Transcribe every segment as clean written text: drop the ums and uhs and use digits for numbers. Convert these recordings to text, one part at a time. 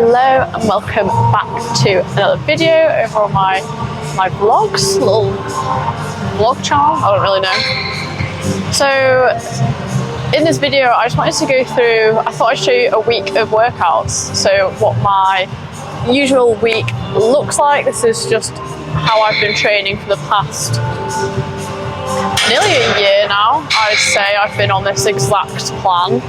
Hello and welcome back to another video over on my vlogs, little vlog channel, I don't really know. So in this video I just wanted to go through, I thought I'd show you a week of workouts. So what my usual week looks like. This is just how I've been training for the past nearly a year now. I'd say I've been on this exact plan.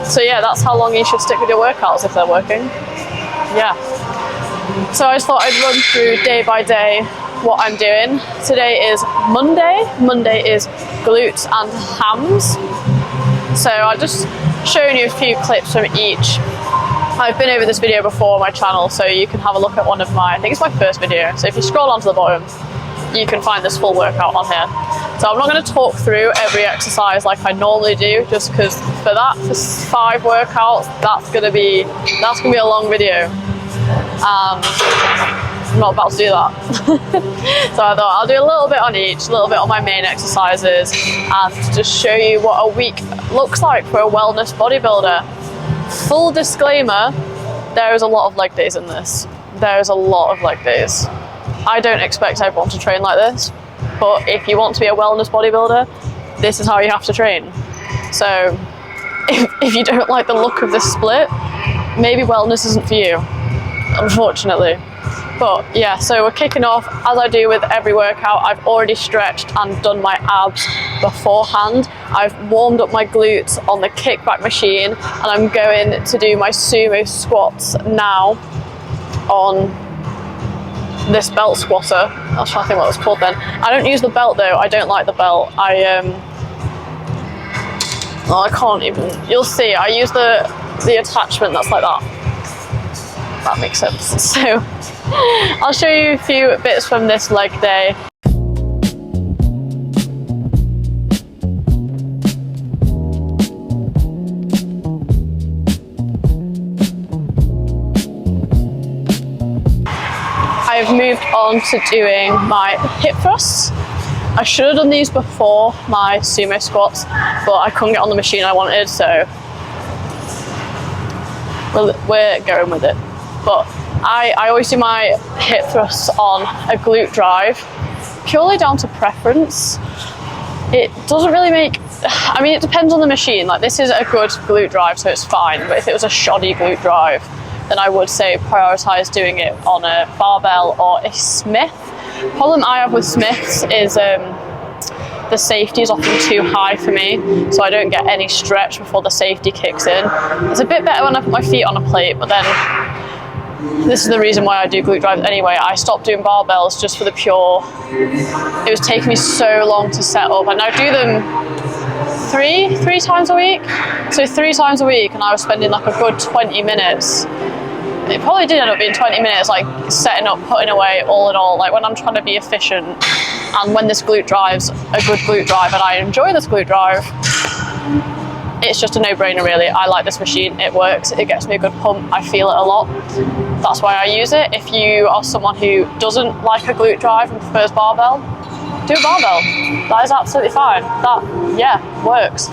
So yeah, that's how long you should stick with your workouts if they're working. Yeah. So I just thought I'd run through day by day what I'm doing. Today is Monday. Monday is glutes and hams. So I'll just showing you a few clips from each. I've been over this video before on my channel, so you can have a look at one of my, I think it's my first video. So if you scroll onto the bottom, you can find this full workout on here. So I'm not going to talk through every exercise like I normally do, just because for 5 workouts, that's going to be a long video. I'm not about to do that. So I thought I'll do a little bit on each, a little bit on my main exercises, and just show you what a week looks like for a wellness bodybuilder. Full disclaimer, there is a lot of leg days in this. There is a lot of leg days. I don't expect everyone to train like this, but if you want to be a wellness bodybuilder, this is how you have to train. So if you don't like the look of this split, maybe wellness isn't for you, unfortunately. But yeah, so we're kicking off, as I do with every workout. I've already stretched and done my abs beforehand. I've warmed up my glutes on the kickback machine, and I'm going to do my sumo squats now on this belt squatter. I was trying to think what it was called then. I don't use the belt though. I don't like the belt. I can't even, you'll see, I use the attachment that's like that. That makes sense. So I'll show you a few bits from this leg day. I've moved on to doing my hip thrusts. I should have done these before my sumo squats, but I couldn't get on the machine I wanted, so we're going with it. But I always do my hip thrusts on a glute drive, purely down to preference. It doesn't really make, I mean, it depends on the machine. Like, this is a good glute drive, so it's fine, but if it was a shoddy glute drive, then I would say prioritize doing it on a barbell or a Smith. The problem I have with Smiths is the safety is often too high for me, so I don't get any stretch before the safety kicks in. It's a bit better when I put my feet on a plate, but then this is the reason why I do glute drives anyway. I stopped doing barbells just for the pure, it was taking me so long to set up, and I do them three times a week. So 3 times a week, and I was spending like a good 20 minutes. It probably did end up being 20 minutes, like setting up, putting away, all in all, like when I'm trying to be efficient. And when this glute drive's a good glute drive and I enjoy this glute drive, it's just a no-brainer really. I like this machine, it works, it gets me a good pump, I feel it a lot. That's why I use it. If you are someone who doesn't like a glute drive and prefers barbell, do a barbell. That is absolutely fine. That, yeah, works.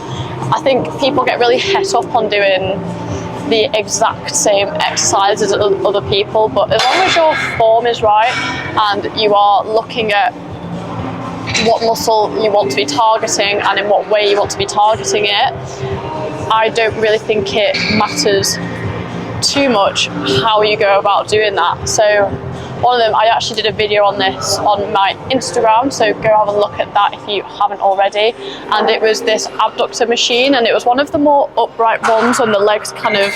I think people get really het up on doing the exact same exercises as other people, but as long as your form is right and you are looking at what muscle you want to be targeting and in what way you want to be targeting it, I don't really think it matters too much how you go about doing that. So one of them, I actually did a video on this on my Instagram, so go have a look at that if you haven't already. And it was this abductor machine, and it was one of the more upright ones, and the legs kind of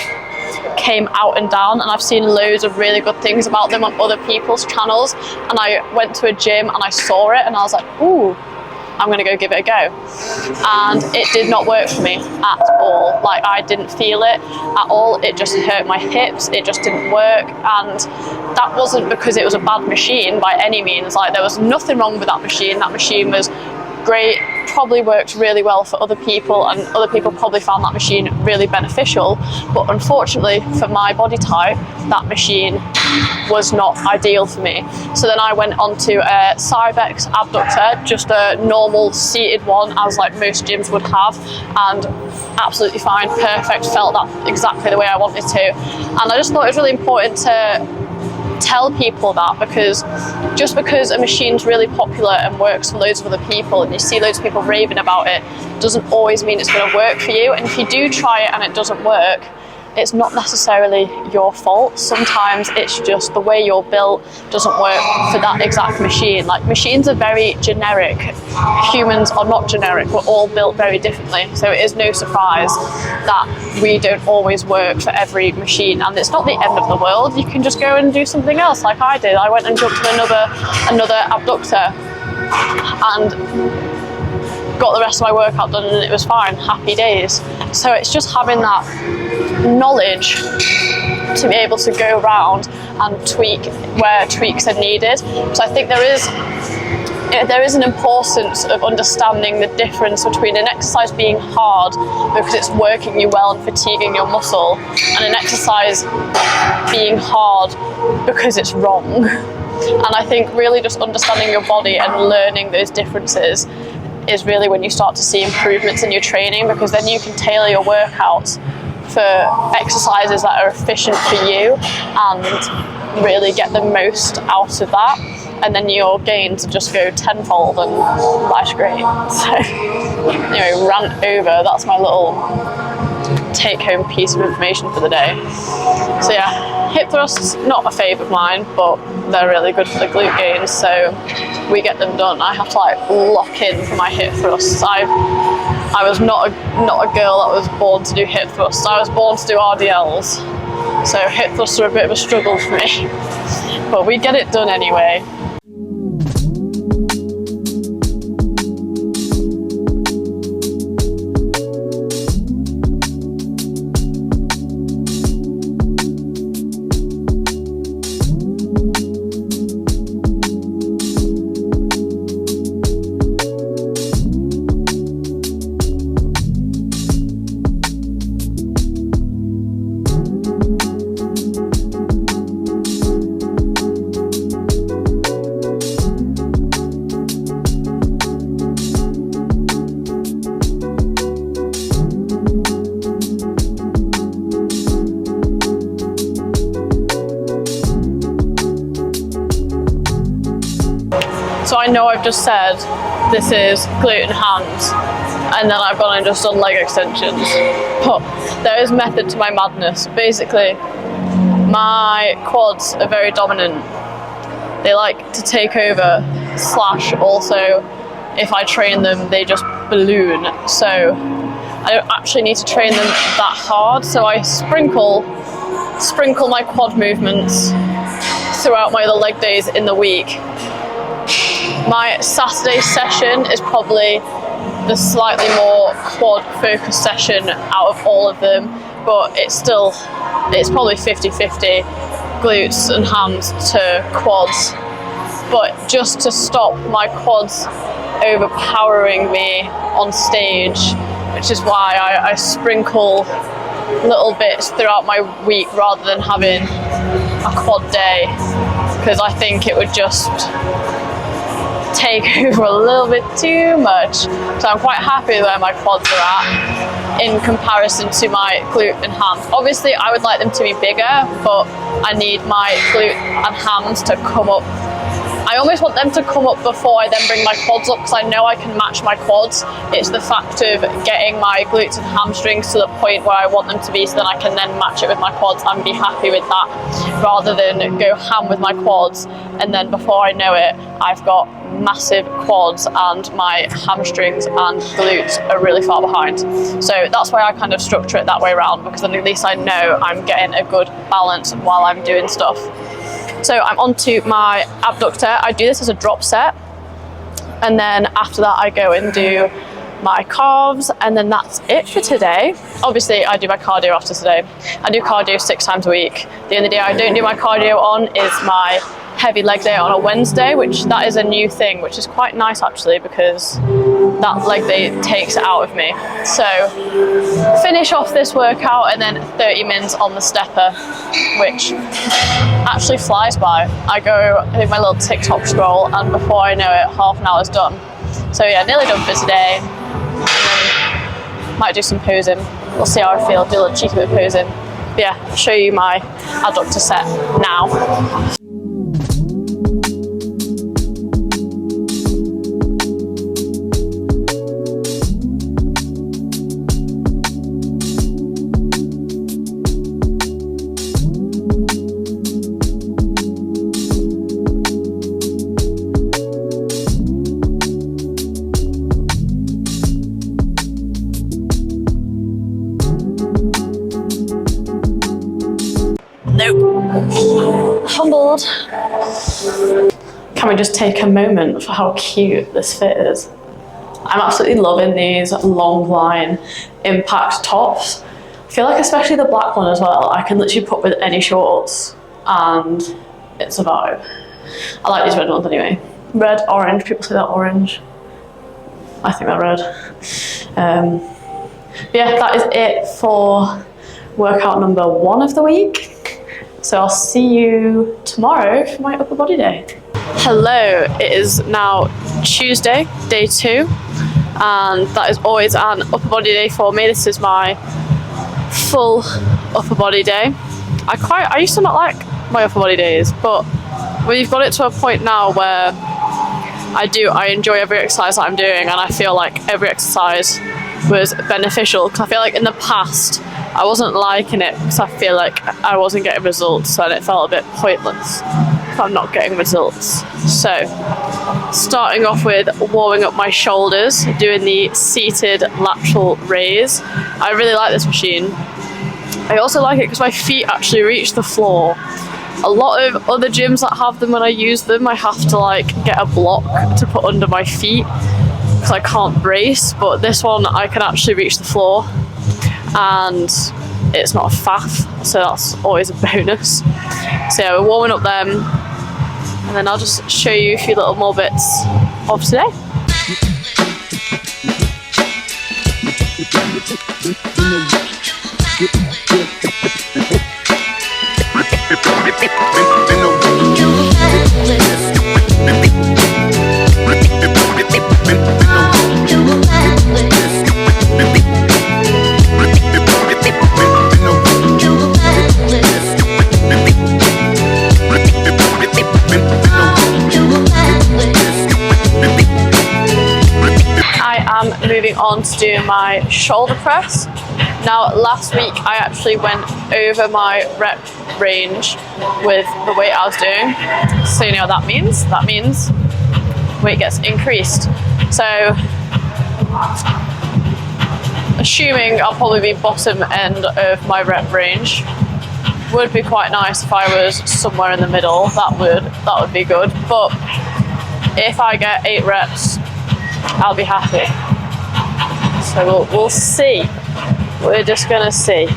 came out and down, and I've seen loads of really good things about them on other people's channels. And I went to a gym and I saw it and I was like, ooh, I'm gonna go give it a go. And it did not work for me at all. Like, I didn't feel it at all. It just hurt my hips. It just didn't work. And that wasn't because it was a bad machine by any means. Like, there was nothing wrong with that machine. That machine was great probably worked really well for other people, and other people probably found that machine really beneficial, but unfortunately for my body type, that machine was not ideal for me. So then I went on to a Cybex abductor, just a normal seated one, as like most gyms would have, and absolutely fine, perfect, felt that exactly the way I wanted to. And I just thought it was really important to tell people that, because just because a machine's really popular and works for loads of other people, and you see loads of people raving about it, doesn't always mean it's going to work for you. And if you do try it and it doesn't work, it's not necessarily your fault. Sometimes it's just the way you're built doesn't work for that exact machine. Like, machines are very generic. Humans are not generic. We're all built very differently. So it is no surprise that we don't always work for every machine. And it's not the end of the world. You can just go and do something else like I did. I went and jumped on another abductor and got the rest of my workout done, and it was fine, happy days. So it's just having that knowledge to be able to go around and tweak where tweaks are needed. So I think there is an importance of understanding the difference between an exercise being hard because it's working you well and fatiguing your muscle, and an exercise being hard because it's wrong. And I think really just understanding your body and learning those differences is really when you start to see improvements in your training, because then you can tailor your workouts for exercises that are efficient for you and really get the most out of that, and then your gains just go tenfold and life's great. So anyway, rant over, that's my little take home piece of information for the day. So yeah, hip thrusts, not a fave of mine, but they're really good for the glute gains, so we get them done. I have to like lock in for my hip thrusts. I was not a girl that was born to do hip thrusts. I was born to do RDLs. So hip thrusts are a bit of a struggle for me. But we get it done anyway. So I know I've just said this is glute and hands, and then I've gone and just done leg extensions, but there is method to my madness. Basically, my quads are very dominant. They like to take over, / also, if I train them, they just balloon. So I don't actually need to train them that hard, so I sprinkle my quad movements throughout my other leg days in the week. My Saturday session is probably the slightly more quad focused session out of all of them, but it's probably 50-50 glutes and hams to quads. But just to stop my quads overpowering me on stage, which is why I sprinkle little bits throughout my week rather than having a quad day, because I think it would just take over a little bit too much. So I'm quite happy where my quads are at in comparison to my glute and hams. Obviously I would like them to be bigger, but I need my glute and hams to come up. I almost want them to come up before I then bring my quads up, because I know I can match my quads. It's the fact of getting my glutes and hamstrings to the point where I want them to be, so then I can then match it with my quads and be happy with that, rather than go ham with my quads and then before I know it I've got massive quads and my hamstrings and glutes are really far behind. So that's why I kind of structure it that way around, because then at least I know I'm getting a good balance while I'm doing stuff. So I'm on to my abductor. I do this as a drop set, and then after that I go and do my calves, and then that's it for today. Obviously I do my cardio after today. I do cardio 6 times a week. The only day I don't do my cardio on is my heavy leg day on a Wednesday, which that is a new thing, which is quite nice actually, because that leg day takes it out of me. So finish off this workout and then 30 minutes on the stepper, which actually flies by. I go, I think my little TikTok scroll, and before I know it, half an hour's done. So yeah, nearly done for today. And then might do some posing. We'll see how I feel, do a little cheeky bit of posing. But yeah, I'll show you my adductor set now. Nope. Humbled. Can we just take a moment for how cute this fit is? I'm absolutely loving these long line impact tops. I feel like especially the black one as well, I can literally put with any shorts and it's a vibe. I like these red ones anyway. Red, orange, people say that orange. I think they're red. But yeah, that is it for workout number 1 of the week. So I'll see you tomorrow for my upper body day. Hello, it is now Tuesday, day 2, and that is always an upper body day for me. This is my full upper body day. I used to not like my upper body days, but we've got it to a point now where I enjoy every exercise that I'm doing, and I feel like every exercise was beneficial, because I feel like in the past I wasn't liking it because I feel like I wasn't getting results, and it felt a bit pointless if I'm not getting results. So starting off with warming up my shoulders, doing the seated lateral raise. I really like this machine. I also like it because my feet actually reach the floor. A lot of other gyms that have them, when I use them, I have to like get a block to put under my feet because I can't brace, but this one I can actually reach the floor and it's not a faff, so that's always a bonus. So yeah, we're warming up them, and then I'll just show you a few little more bits of today. Moving on to do my shoulder press. Now last week I actually went over my rep range with the weight I was doing. So you know what that means? That means weight gets increased. So assuming I'll probably be bottom end of my rep range, would be quite nice if I was somewhere in the middle. That would be good. But if I get 8 reps, I'll be happy. So we'll see. We're just gonna see.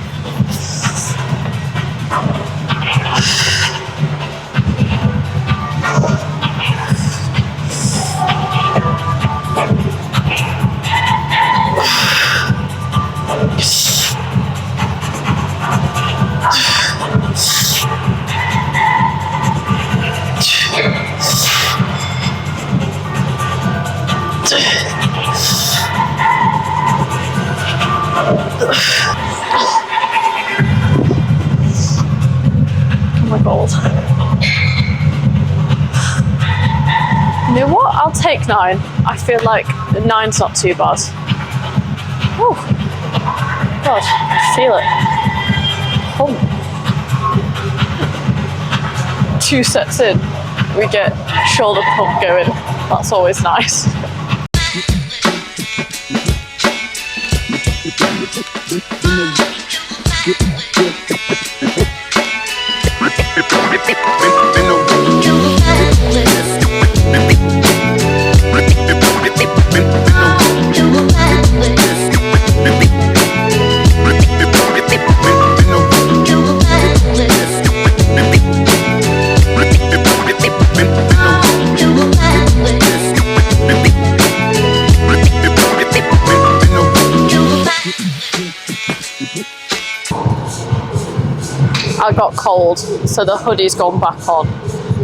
Oh my god. You know what? I'll take 9. I feel like 9's not too bad. Oh god, I feel it. Oh. 2 sets in, we get shoulder pump going. That's always nice. I got cold, so the hoodie's gone back on.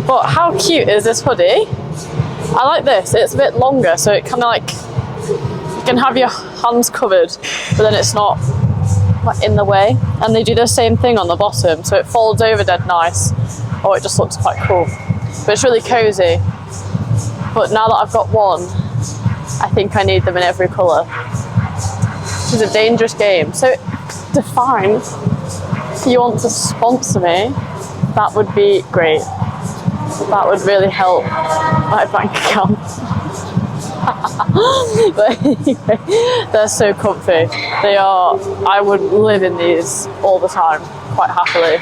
But how cute is this hoodie? I like this. It's a bit longer, so it kind of like, you can have your hands covered, but then it's not like in the way. And they do the same thing on the bottom, so it folds over dead nice. Oh, it just looks quite cool. But it's really cozy. But now that I've got one, I think I need them in every colour. Which is a dangerous game. So Define, if you want to sponsor me, that would be great. That would really help my bank account. But anyway, they're so comfy. They are, I would live in these all the time, quite happily.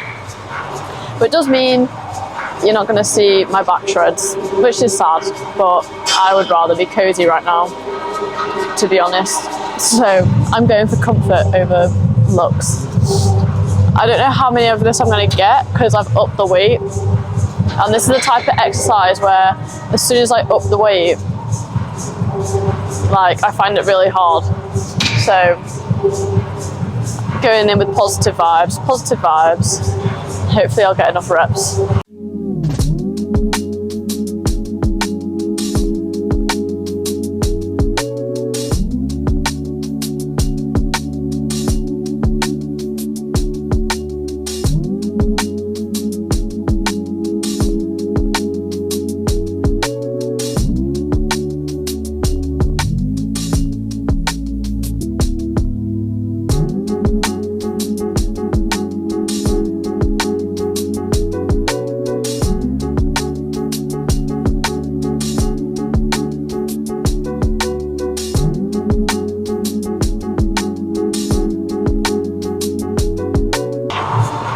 But it does mean you're not going to see my back shreds, which is sad, but I would rather be cozy right now, to be honest. So I'm going for comfort over looks. I don't know how many of this I'm going to get because I've upped the weight. And this is the type of exercise where as soon as I up the weight, like, I find it really hard. So going in with positive vibes. Hopefully I'll get enough reps.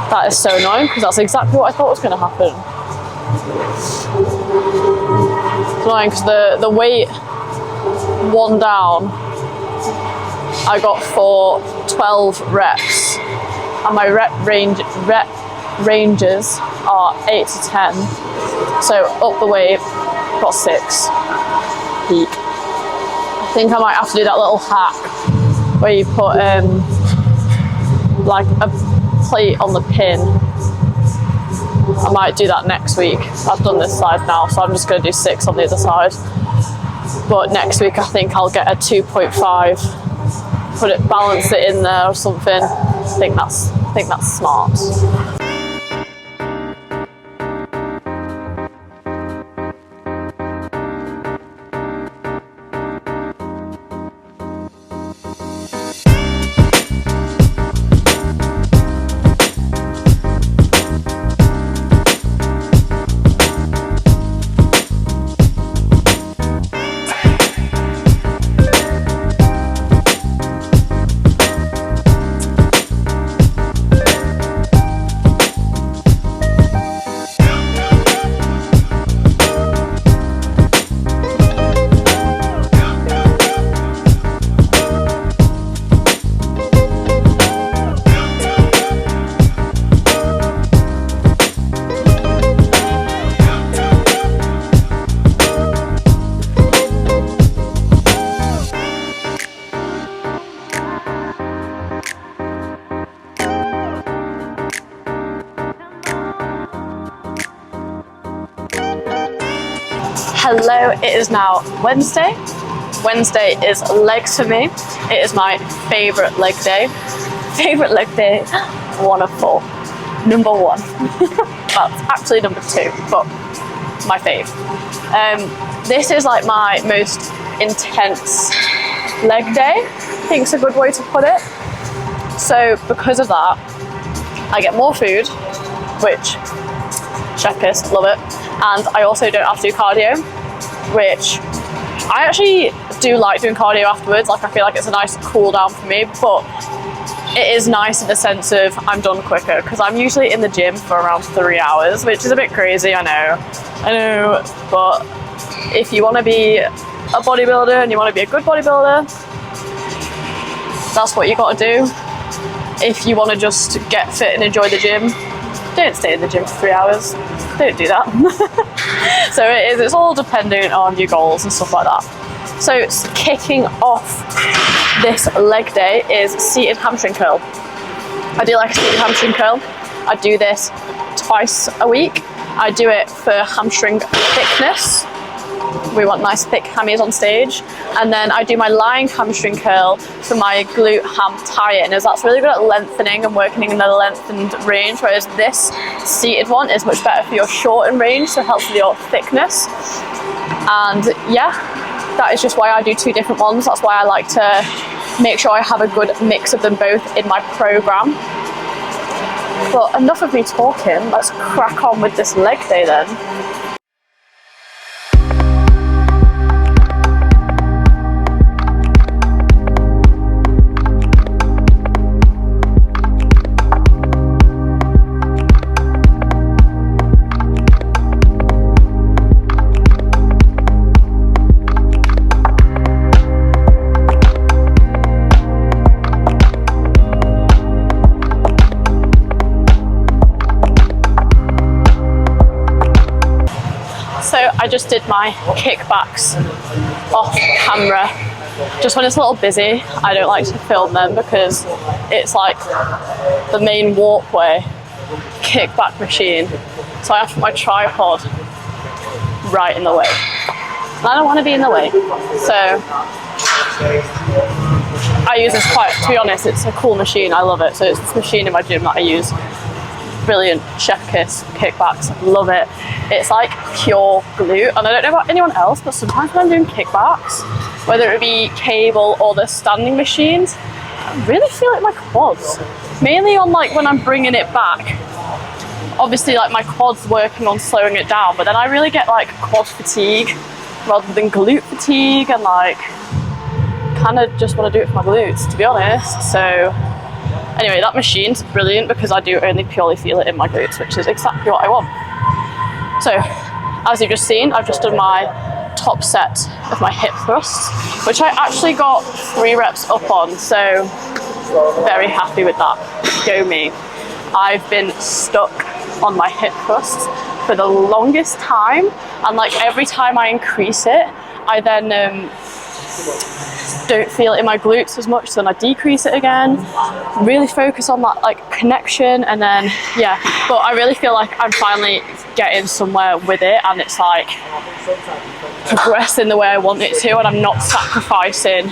That is so annoying because that's exactly what I thought was going to happen. It's annoying because the weight one down, I got for 12 reps, and my rep ranges are 8 to 10. So up the weight, got 6. Peak. I think I might have to do that little hack where you put like a plate on the pin. I might do that next week. I've done this side now, so I'm just going to do 6 on the other side. But next week I think I'll get a 2.5, balance it in there or something. I think that's smart. Hello, it is now Wednesday. Wednesday is legs for me. It is my favourite leg day. Favourite leg day, 1 of 4. Number 1. Well, actually number 2, but my fave. This is like my most intense leg day, I think is a good way to put it. So because of that, I get more food, which, checkers, love it. And I also don't have to do cardio, which I actually do like doing cardio afterwards. Like, I feel like it's a nice cool down for me, but it is nice in the sense of I'm done quicker, because I'm usually in the gym for around 3 hours, which is a bit crazy, I know, but if you want to be a bodybuilder and you want to be a good bodybuilder, that's what you got to do. If you want to just get fit and enjoy the gym, don't stay in the gym for 3 hours. Don't do that. So it's all dependent on your goals and stuff like that. So kicking off this leg day is seated hamstring curl. I do like a seated hamstring curl. I do this twice a week. I do it for hamstring thickness. We want nice thick hammies on stage. And then I do my lying hamstring curl for my glute ham tie-in, as that's really good at lengthening and working in the lengthened range, whereas this seated one is much better for your shortened range, so it helps with your thickness. And yeah, that is just why I do two different ones. That's why I like to make sure I have a good mix of them both in my program. But enough of me talking, let's crack on with this leg day then. I just did my kickbacks off camera. Just when it's a little busy, I don't like to film them because it's like the main walkway kickback machine. So I have to put my tripod right in the way. And I don't want to be in the way. So I use this quite, to be honest, it's a cool machine. I love it. So it's this machine in my gym that I use. Brilliant, chef kiss, kickbacks, love it. It's like pure glute, and I don't know about anyone else, but sometimes when I'm doing kickbacks, whether it be cable or the standing machines, I really feel it in my quads. Mainly on like when I'm bringing it back. Obviously like my quads working on slowing it down, but then I really get like quad fatigue rather than glute fatigue, and like kind of just want to do it for my glutes, to be honest. So anyway, that machine's brilliant because I do only purely feel it in my glutes, which is exactly what I want. So, as you've just seen, I've just done my top set of my hip thrusts, which I actually got 3 reps up on, so very happy with that. Go me. I've been stuck on my hip thrusts for the longest time, and like every time I increase it, I then don't feel it in my glutes as much, so then I decrease it again, really focus on that like connection, and then yeah, but I really feel like I'm finally getting somewhere with it, and it's like progressing the way I want it to, and I'm not sacrificing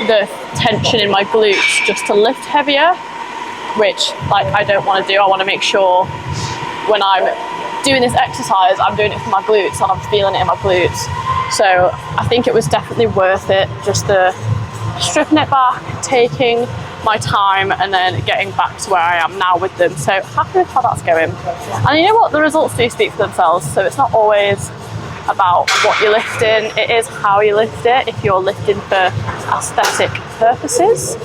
the tension in my glutes just to lift heavier, which like I don't want to do. I want to make sure when I'm doing this exercise, I'm doing it for my glutes and I'm feeling it in my glutes. So I think it was definitely worth it, just the stripping it back, taking my time, and then getting back to where I am now with them. So happy with how that's going. And you know what, the results do speak for themselves, so it's not always about what you're lifting, it is how you lift it. If you're lifting for aesthetic purposes,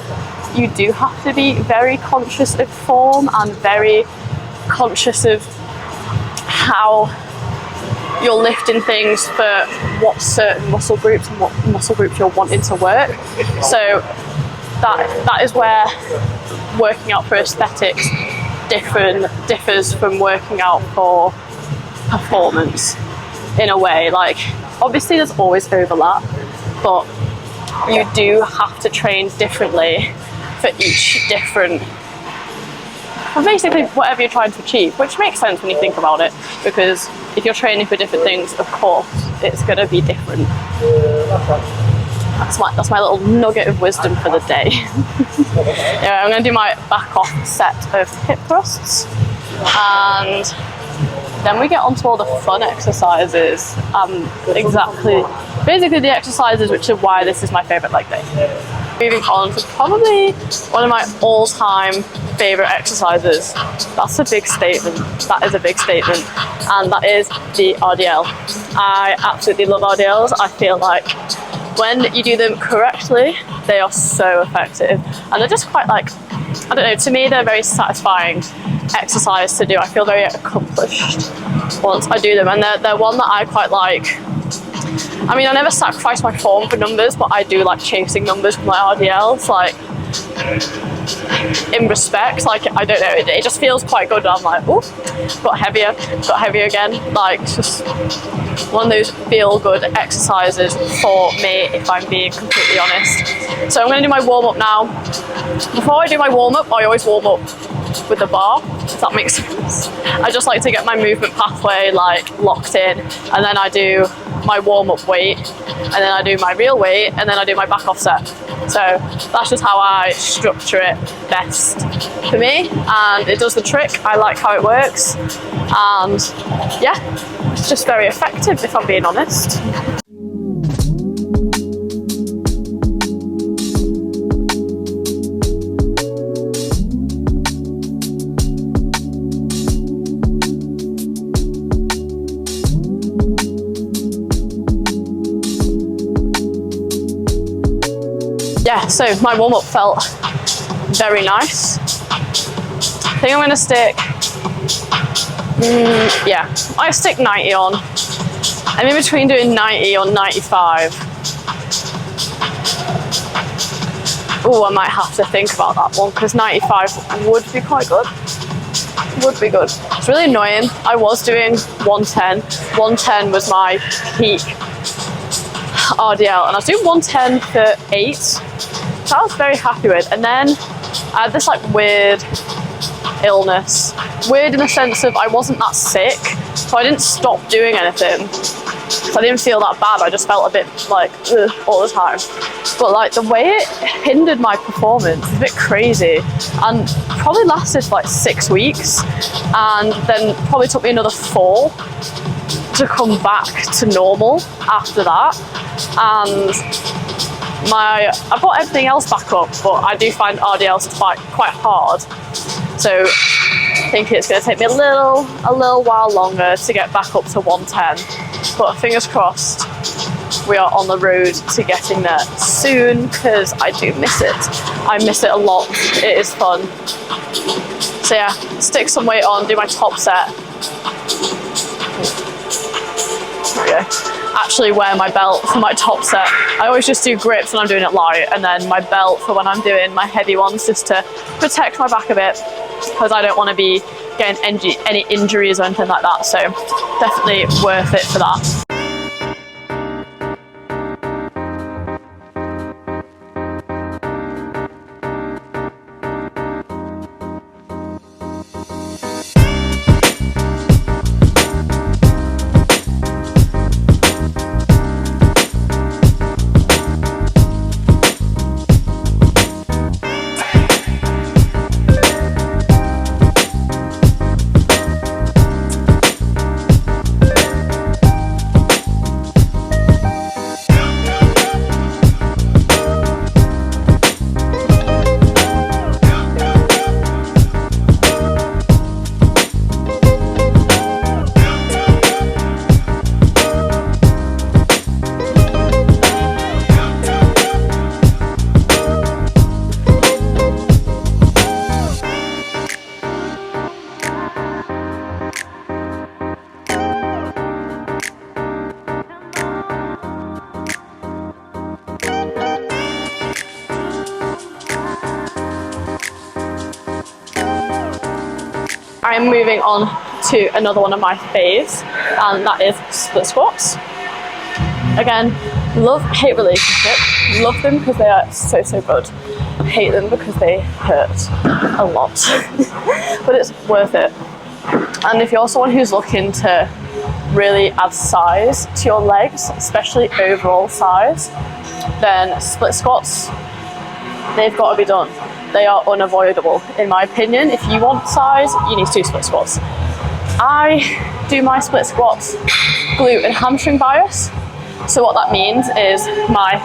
you do have to be very conscious of form and very conscious of how you're lifting things for what certain muscle groups and what muscle groups you're wanting to work. So that is where working out for aesthetics differs from working out for performance in a way. Like obviously there's always overlap, but you do have to train differently for each different, well, basically whatever you're trying to achieve, which makes sense when you think about it, because if you're training for different things, of course it's going to be different. That's my little nugget of wisdom for the day. Yeah, I'm going to do my back off set of hip thrusts, and then we get onto all the fun exercises, basically the exercises which are why this is my favourite leg day. Moving on to probably one of my all-time favourite exercises. That's a big statement. That is a big statement. And that is the RDL. I absolutely love RDLs. I feel like when you do them correctly, they are so effective. And they're just quite like, I don't know, to me they're very satisfying exercise to do. I feel very accomplished once I do them. And they're one that I quite like. I mean, I never sacrifice my form for numbers, but I do like chasing numbers with my RDLs, like in respect, like I don't know, it just feels quite good. I'm like, oh, got heavier again. Like just one of those feel good exercises for me, if I'm being completely honest. So I'm going to do my warm up now. Before I do my warm up, I always warm up with the bar, if that makes sense. I just like to get my movement pathway like locked in, and then I do my warm-up weight, and then I do my real weight, and then I do my back offset. So that's just how I structure it best for me, and it does the trick. I like how it works, and yeah, it's just very effective if I'm being honest. Yeah, so my warm-up felt very nice. I think I'm gonna stick, yeah, I stick 90 on. I'm in between doing 90 or 95. Oh, I might have to think about that one, because 95 would be quite good. Would be good. It's really annoying. I was doing 110. 110 was my peak RDL, and I was doing 110 for 8, which I was very happy with. And then I had this like weird illness. Weird in the sense of I wasn't that sick, so I didn't stop doing anything. So I didn't feel that bad, I just felt a bit like ugh, all the time. But like the way it hindered my performance is a bit crazy, and probably lasted for like 6 weeks, and then probably took me another 4 to come back to normal after that. And I've got everything else back up, but I do find RDLs quite hard. So I think it's going to take me a little while longer to get back up to 110. But fingers crossed, we are on the road to getting there soon, because I do miss it. I miss it a lot. It is fun. So yeah, stick some weight on, do my top set. There we go. Actually wear my belt for my top set. I always just do grips when I'm doing it light, and then my belt for when I'm doing my heavy ones, just to protect my back a bit, because I don't want to be getting any injuries or anything like that. So definitely worth it for that. I'm moving on to another one of my faves, and that is split squats. Again, love-hate relationship. Love them because they are so good. Hate them because they hurt a lot. But it's worth it. And if you're someone who's looking to really add size to your legs, especially overall size, then split squats, they've got to be done. They are unavoidable, in my opinion. If you want size, you need to do split squats. I do my split squats glute and hamstring bias. So what that means is my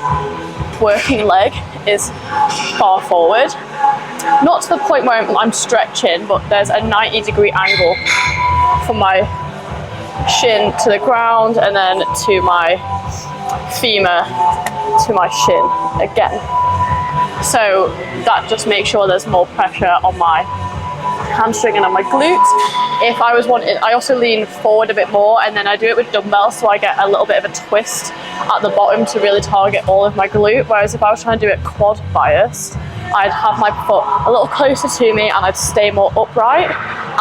working leg is far forward. Not to the point where I'm stretching, but there's a 90-degree angle from my shin to the ground, and then to my femur to my shin again. So that just makes sure there's more pressure on my hamstring and on my glutes. If I was wanting, I also lean forward a bit more, and then I do it with dumbbells, so I get a little bit of a twist at the bottom to really target all of my glute. Whereas if I was trying to do it quad biased, I'd have my foot a little closer to me and I'd stay more upright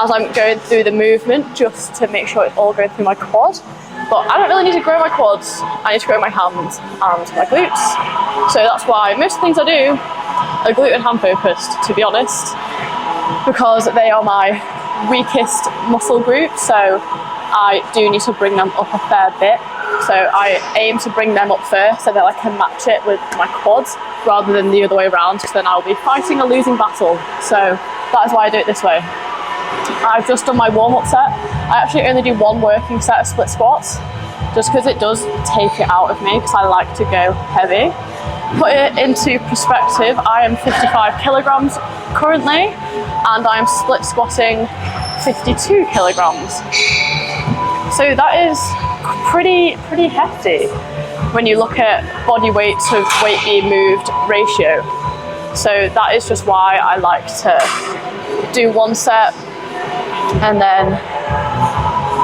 as I'm going through the movement, just to make sure it's all going through my quad. But I don't really need to grow my quads, I need to grow my hands and my glutes. So that's why most things I do are glute and ham focused, to be honest. because they are my weakest muscle group, so I do need to bring them up a fair bit. So I aim to bring them up first so that I can match it with my quads rather than the other way around, because then I'll be fighting a losing battle. So that is why I do it this way. I've just done my warm-up set. I actually only do one working set of split squats just because it does take it out of me, because I like to go heavy. Put it into perspective, I am 55 kilograms currently, and I am split squatting 52 kilograms. So that is pretty hefty when you look at body weight to weight being moved ratio. So that is just why I like to do one set and then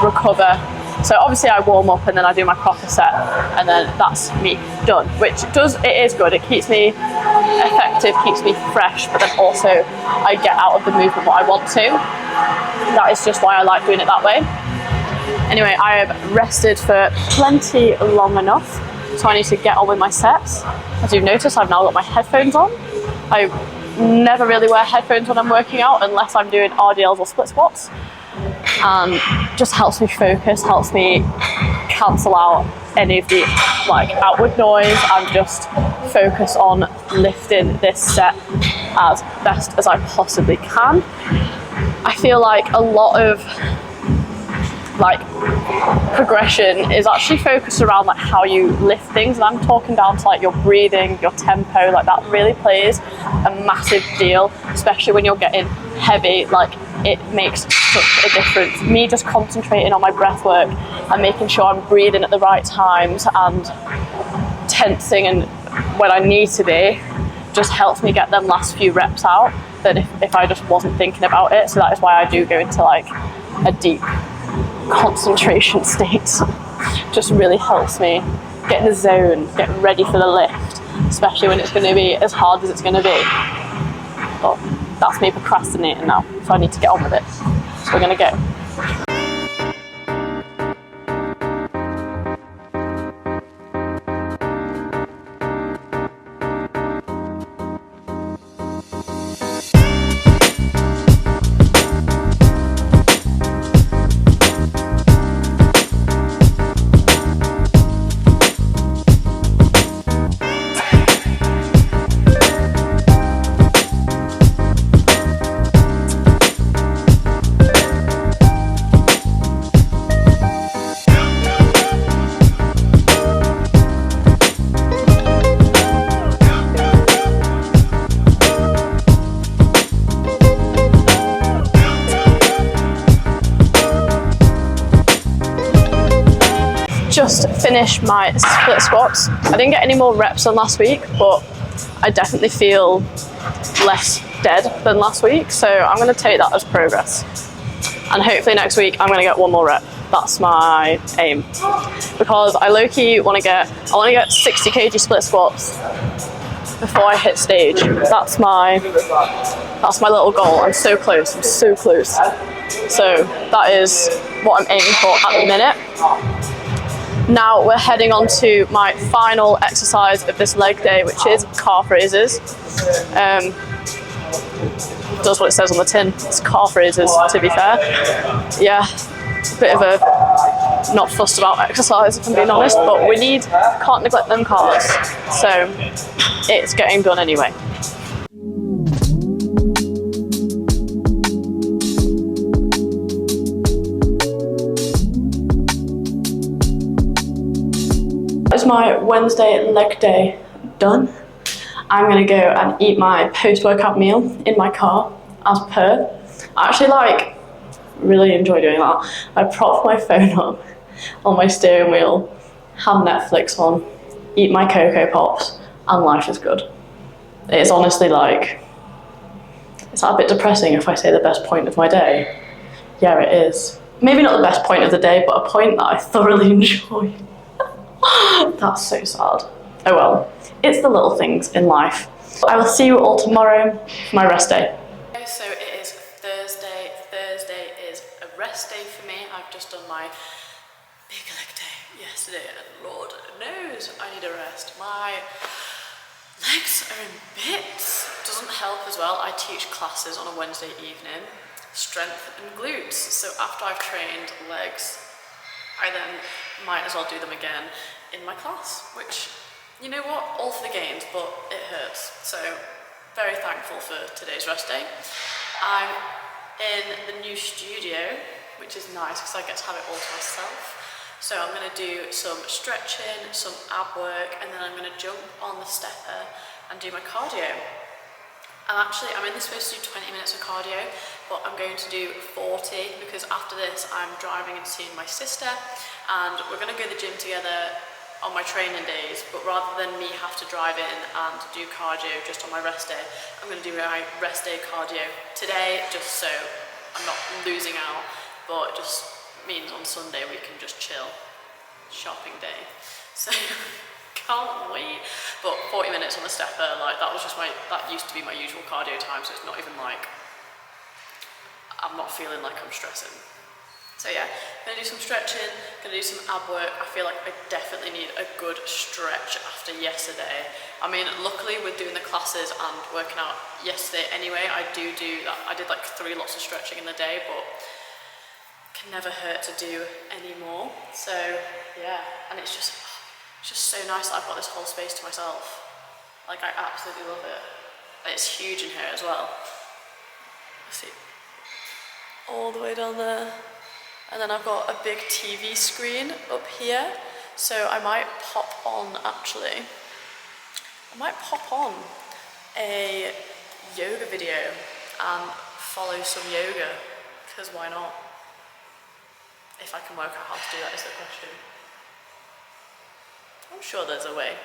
recover. So obviously I warm up and then I do my proper set, and then that's me done, it is good. It keeps me effective, keeps me fresh, but then also I get out of the movement what I want to. That is just why I like doing it that way. Anyway, I have rested for plenty long enough, so I need to get on with my sets. As you've noticed, I've now got my headphones on. I never really wear headphones when I'm working out unless I'm doing RDLs or split squats. And just helps me focus, helps me cancel out any of the outward noise and just focus on lifting this set as best as I possibly can. I feel like a lot of progression is actually focused around how you lift things, and I'm talking down to your breathing, your tempo. That really plays a massive deal, especially when you're getting heavy. It makes such a difference. Me just concentrating on my breath work and making sure I'm breathing at the right times and tensing and when I need to be just helps me get them last few reps out than if I just wasn't thinking about it. So that is why I do go into a deep concentration state. Just really helps me get in the zone, get ready for the lift, especially when it's going to be as hard as it's going to be. But that's me procrastinating now, so I need to get on with it. So we're going to go. Just finished my split squats. I didn't get any more reps than last week, but I definitely feel less dead than last week, so I'm going to take that as progress. And hopefully next week I'm going to get one more rep. That's my aim, because I low-key want to get 60 kg split squats before I hit stage. That's my little goal. I'm so close. I'm so close. So that is what I'm aiming for at the minute. Now we're heading on to my final exercise of this leg day, which is calf raises. Does what it says on the tin. It's calf raises, to be fair. Yeah, a bit of a not fussed about exercise, if I'm being honest, but can't neglect them calves. So it's getting done anyway. That's my Wednesday leg day done. I'm gonna go and eat my post-workout meal in my car, as per. I actually really enjoy doing that. I prop my phone up on my steering wheel, have Netflix on, eat my Cocoa Pops, and life is good. It's honestly it's a bit depressing if I say the best point of my day. Yeah, it is. Maybe not the best point of the day, but a point that I thoroughly enjoy. That's so sad. Oh well, it's the little things in life. I will see you all tomorrow for my rest day. Okay, so it is Thursday. Thursday is a rest day for me. I've just done my big leg day yesterday, and Lord knows I need a rest. My Legs are in bits. Doesn't help as well. I teach classes on a Wednesday evening, strength and glutes. So after I've trained legs, I then might as well do them again in my class, which, you know what, all for the gains, but it hurts. So very thankful for today's rest day. I'm in the new studio, which is nice because I get to have it all to myself. So I'm going to do some stretching, some ab work, and then I'm going to jump on the stepper and do my cardio. I'm only supposed to do 20 minutes of cardio, but I'm going to do 40 because after this I'm driving and seeing my sister, and we're going to go to the gym together on my training days, but rather than me have to drive in and do cardio just on my rest day, I'm going to do my rest day cardio today just so I'm not losing out, but just means on Sunday we can just chill. Shopping day. So can't wait. But 40 minutes on the stepper, like that used to be my usual cardio time, so it's not even like I'm not feeling like I'm stressing. So yeah, gonna do some stretching, gonna do some ab work. I feel like I definitely need a good stretch after yesterday. I mean, luckily with doing the classes and working out yesterday anyway, I do that. I did like 3 lots of stretching in the day, but never hurt to do anymore. So yeah, and it's just so nice that I've got this whole space to myself. Like I absolutely love it. And it's huge in here as well. Let's see, all the way down there, and then I've got a big TV screen up here. So I might pop on a yoga video and follow some yoga, because why not? If I can work out how to do that is the question. I'm sure there's a way.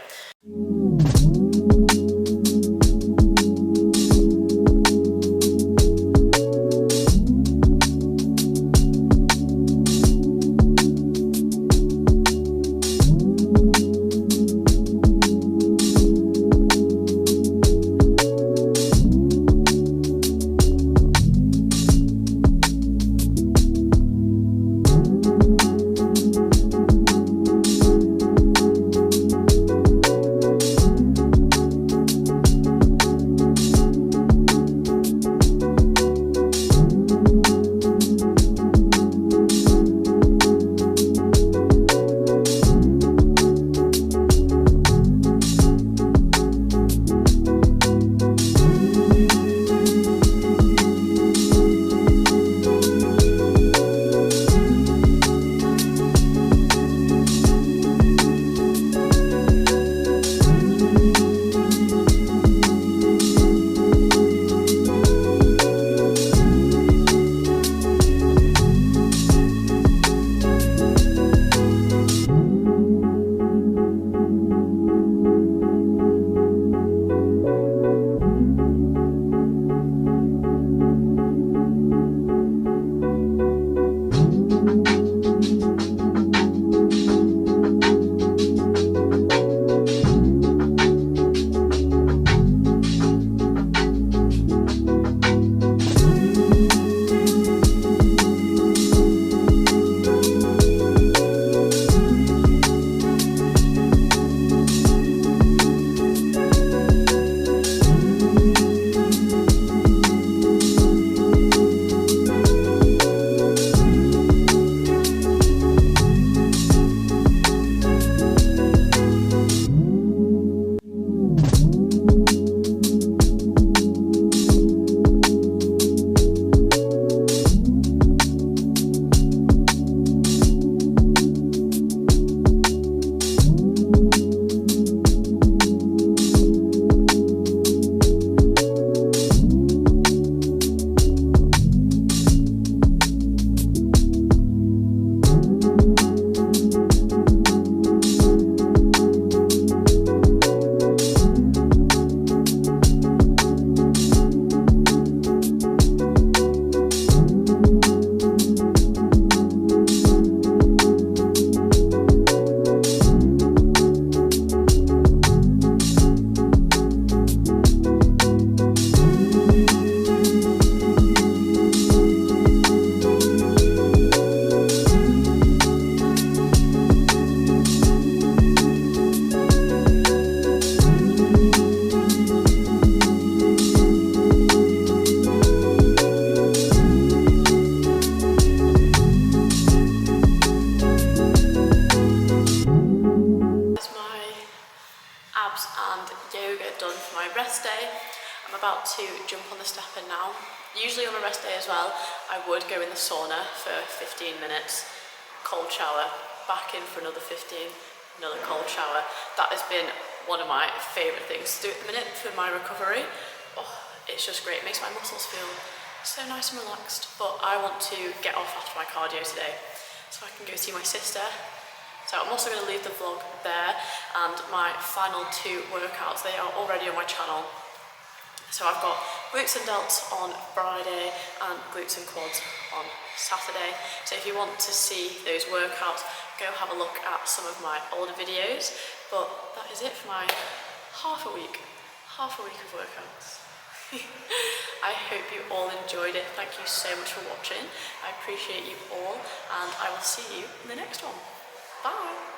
Usually on a rest day as well, I would go in the sauna for 15 minutes, cold shower, back in for another 15, another cold shower. That has been one of my favourite things to do at the minute for my recovery. Oh, it's just great, it makes my muscles feel so nice and relaxed. But I want to get off after my cardio today so I can go see my sister. So I'm also going to leave the vlog there, and my final 2 workouts, they are already on my channel. So I've got glutes and delts on Friday and glutes and quads on Saturday. So if you want to see those workouts, go have a look at some of my older videos. But that is it for my half a week of workouts. I hope you all enjoyed it. Thank you so much for watching. I appreciate you all, and I will see you in the next one. Bye.